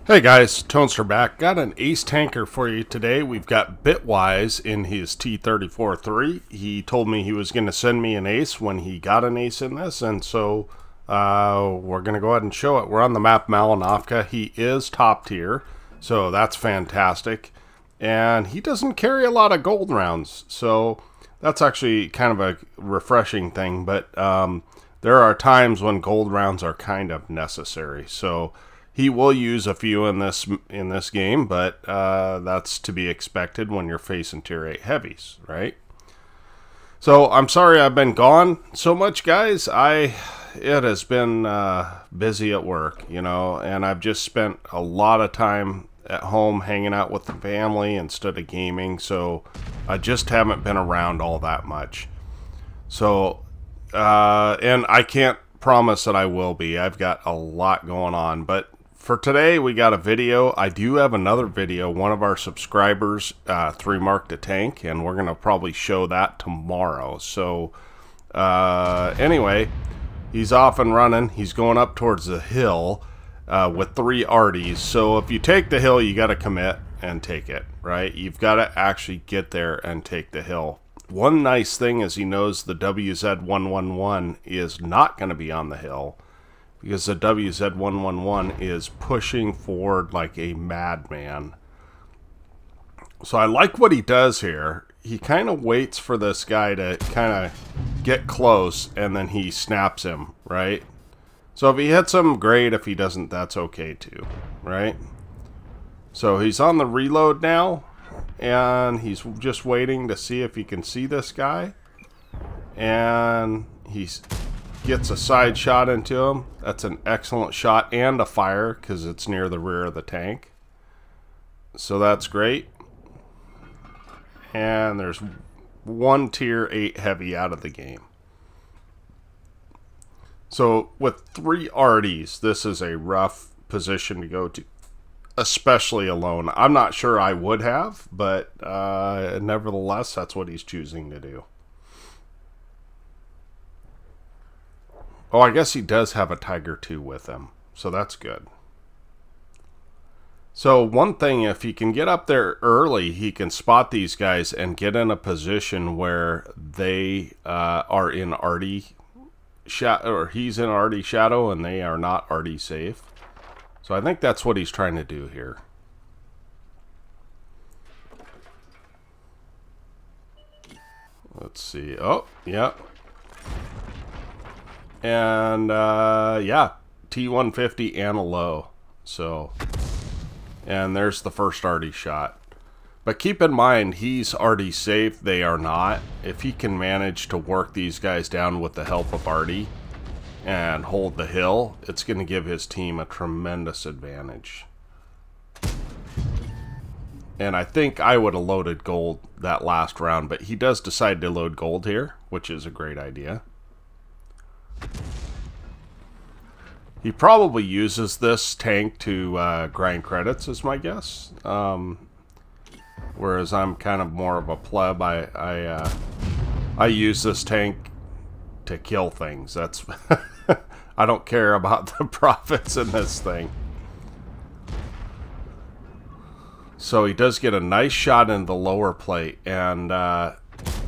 Hey guys, Tonester back. Got an ace tanker for you today. We've got Bitwise in his T-34-3. He told me he was going to send me an ace when he got an ace in this, and so we're going to go ahead and show it. We're on the map Malinowka. He is top tier, so that's fantastic. And he doesn't carry a lot of gold rounds, so that's actually kind of a refreshing thing, but there are times when gold rounds are kind of necessary, so he will use a few in this game, but that's to be expected when you're facing tier 8 heavies, right? So I'm sorry I've been gone so much, guys. It has been busy at work, you know, and I've just spent a lot of time at home hanging out with the family instead of gaming, so I just haven't been around all that much. So, and I can't promise that I will be. I've got a lot going on, but for today, we got a video. I do have another video. One of our subscribers 3-marked a tank, and we're going to probably show that tomorrow. So, anyway, he's off and running. He's going up towards the hill with 3 arties. So, if you take the hill, you got to commit and take it, right? You've got to actually get there and take the hill. One nice thing is he knows the WZ111 is not going to be on the hill, because the WZ111 is pushing forward like a madman. So I like what he does here. He kind of waits for this guy to kind of get close, and then he snaps him, right? So if he hits him, great. If he doesn't, that's okay too, right? So he's on the reload now, and he's just waiting to see if he can see this guy. And he's gets a side shot into him. That's an excellent shot and a fire because it's near the rear of the tank. So that's great. And there's one tier 8 heavy out of the game. So with 3 arties, this is a rough position to go to, especially alone. I'm not sure I would have, but nevertheless, that's what he's choosing to do. Oh, I guess he does have a Tiger 2 with him, so that's good. So one thing, if he can get up there early, he can spot these guys and get in a position where they are in arty shadow, or he's in arty shadow, and they are not arty safe. So I think that's what he's trying to do here. Let's see. Oh, yeah. And yeah, T150 and a low. So, and there's the first arty shot. But keep in mind, he's arty safe. They are not. If he can manage to work these guys down with the help of arty and hold the hill, it's going to give his team a tremendous advantage. And I think I would have loaded gold that last round, but he does decide to load gold here, which is a great idea. He probably uses this tank to grind credits, is my guess. Whereas I'm kind of more of a pleb. I use this tank to kill things. That's I don't care about the profits in this thing. So he does get a nice shot in the lower plate, and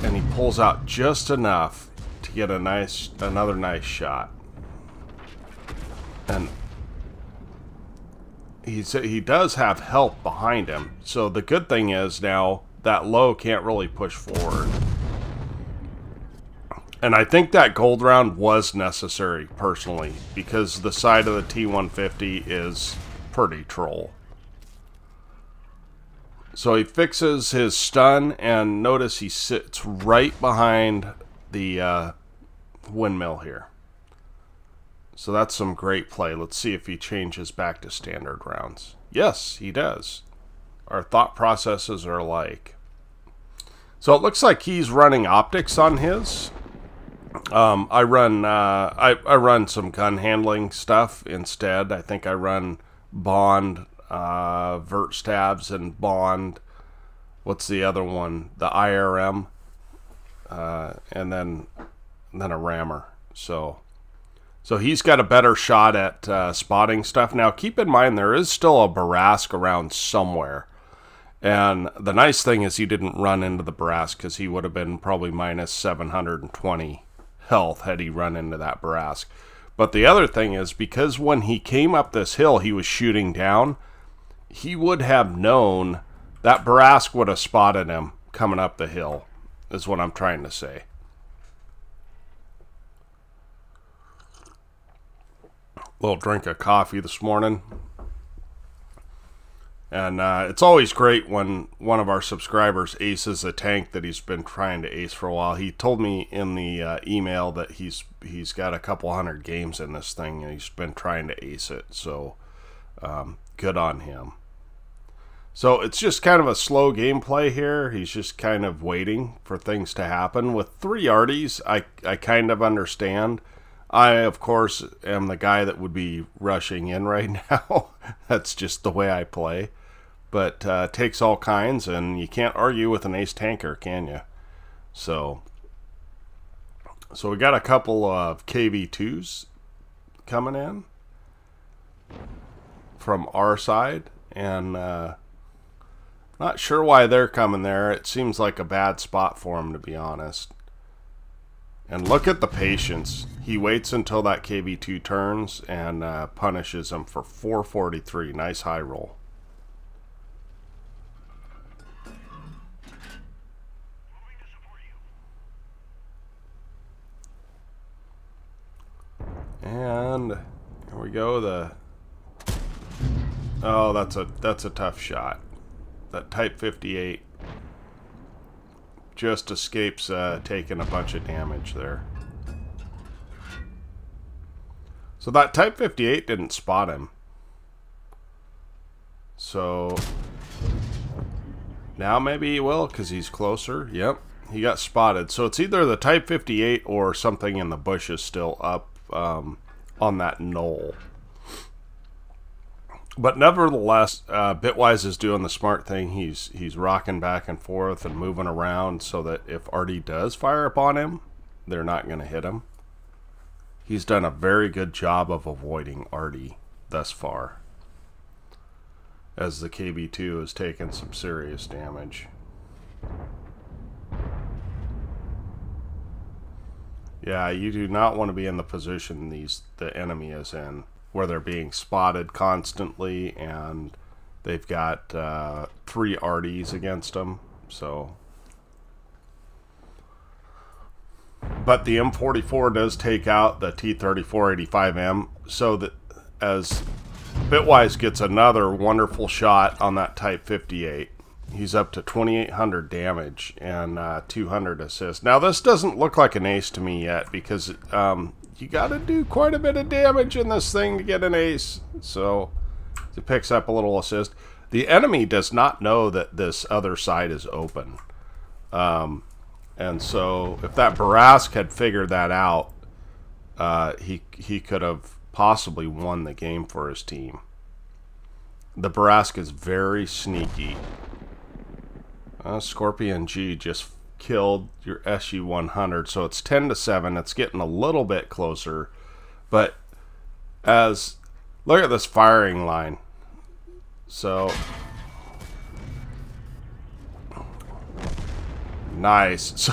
he pulls out just enough to get another nice shot. And he does have help behind him. So the good thing is now that low can't really push forward. And I think that gold round was necessary personally, because the side of the T150 is pretty troll. So he fixes his stun, and notice he sits right behind the windmill here. So that's some great play. Let's see if he changes back to standard rounds. Yes, he does. Our thought processes are alike. So it looks like he's running optics on his. I run some gun handling stuff instead. I think I run Bond, vert stabs, and Bond. What's the other one? The IRM, and then a rammer. So So he's got a better shot at spotting stuff. Now, keep in mind, there is still a Barask around somewhere. And the nice thing is he didn't run into the Barask, because he would have been probably minus 720 health had he run into that Barask. But the other thing is, because when he came up this hill, he was shooting down, he would have known that Barask would have spotted him coming up the hill, is what I'm trying to say. Little drink of coffee this morning. And it's always great when one of our subscribers aces a tank that he's been trying to ace for a while. He told me in the email that he's got a couple hundred games in this thing, and he's been trying to ace it. So good on him. So it's just kind of a slow gameplay here. He's just kind of waiting for things to happen. With 3 Arties, I kind of understand. I, of course, am the guy that would be rushing in right now. That's just the way I play. But it takes all kinds, and you can't argue with an ace tanker, can you? So we got a couple of KV2s coming in from our side, and not sure why they're coming there. It seems like a bad spot for them, to be honest. And look at the patience. He waits until that KV2 turns and punishes him for 443. Nice high roll. And here we go. Oh, that's a tough shot. That Type 58 just escapes taking a bunch of damage there. So that Type 58 didn't spot him. So now maybe he will, because he's closer. Yep, he got spotted. So it's either the Type 58 or something in the bushes still up on that knoll. But nevertheless, Bitwise is doing the smart thing. He's rocking back and forth and moving around so that if Artie does fire upon him, they're not going to hit him. He's done a very good job of avoiding Artie thus far, as the KB2 has taken some serious damage. Yeah, you do not want to be in the position the enemy is in, where they're being spotted constantly, and they've got 3 Arties against them. So, but the M44 does take out the T-34-3M, so that as Bitwise gets another wonderful shot on that Type 58, he's up to 2,800 damage and 200 assists. Now this doesn't look like an ace to me yet, because you got to do quite a bit of damage in this thing to get an ace. So he picks up a little assist. The enemy does not know that this other side is open. And so if that Barask had figured that out, he could have possibly won the game for his team. The Barask is very sneaky. Scorpion G just killed your SU-100, so it's 10-7. It's getting a little bit closer, but look at this firing line. So nice. So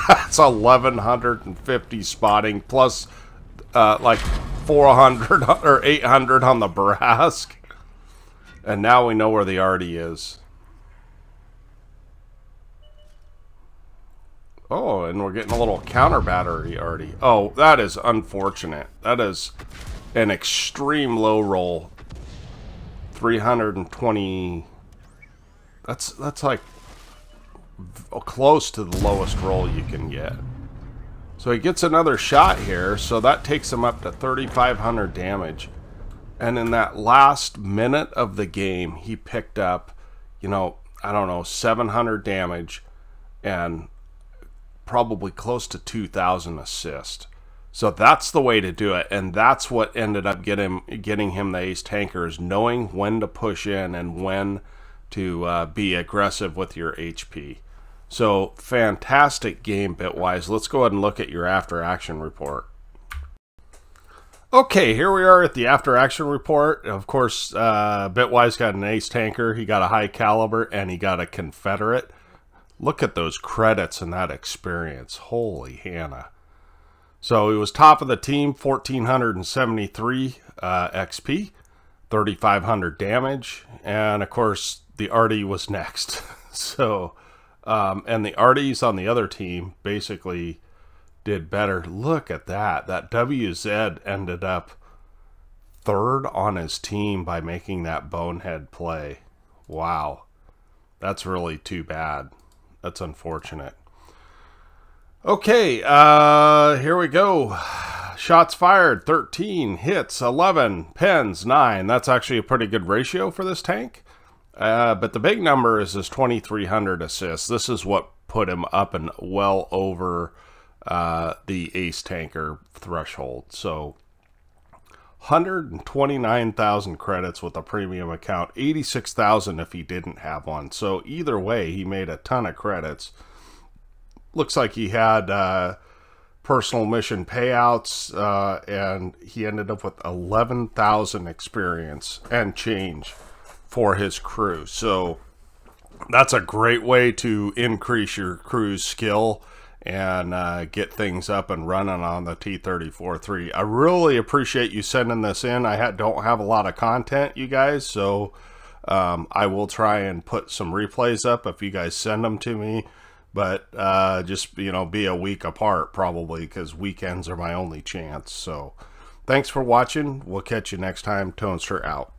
that's 1,150 spotting plus like 400 or 800 on the Barask, and now we know where the Artie is. Oh, and we're getting a little counter battery Artie. Oh, that is unfortunate. That is an extreme low roll. 320. That's like close to the lowest roll you can get. So he gets another shot here, so that takes him up to 3,500 damage. And in that last minute of the game, he picked up, you know, I don't know, 700 damage and probably close to 2,000 assist. So that's the way to do it, and that's what ended up getting him the ace tankers, knowing when to push in and when to be aggressive with your HP. So fantastic game, Bitwise. Let's go ahead and look at your after action report. Okay, here we are at the after action report. Of course, Bitwise got an ace tanker, he got a high caliber, and he got a Confederate. Look at those credits and that experience. Holy Hannah. So he was top of the team, 1,473 XP, 3,500 damage, and of course the Artie was next. So, and the Arties on the other team basically did better. Look at that. That WZ ended up third on his team by making that bonehead play. Wow. That's really too bad. That's unfortunate. Okay, here we go. Shots fired, 13. Hits, 11. Pens, 9. That's actually a pretty good ratio for this tank. But the big number is his 2,300 assists. This is what put him up and well over the ace tanker threshold. So 129,000 credits with a premium account, 86,000 if he didn't have one. So either way, he made a ton of credits. Looks like he had personal mission payouts, and he ended up with 11,000 experience and change for his crew. So that's a great way to increase your crew's skill and get things up and running on the T-34-3. I really appreciate you sending this in. I don't have a lot of content, you guys, so I will try and put some replays up if you guys send them to me. But just, you know, be a week apart probably, because weekends are my only chance. So thanks for watching. We'll catch you next time. Tonester out.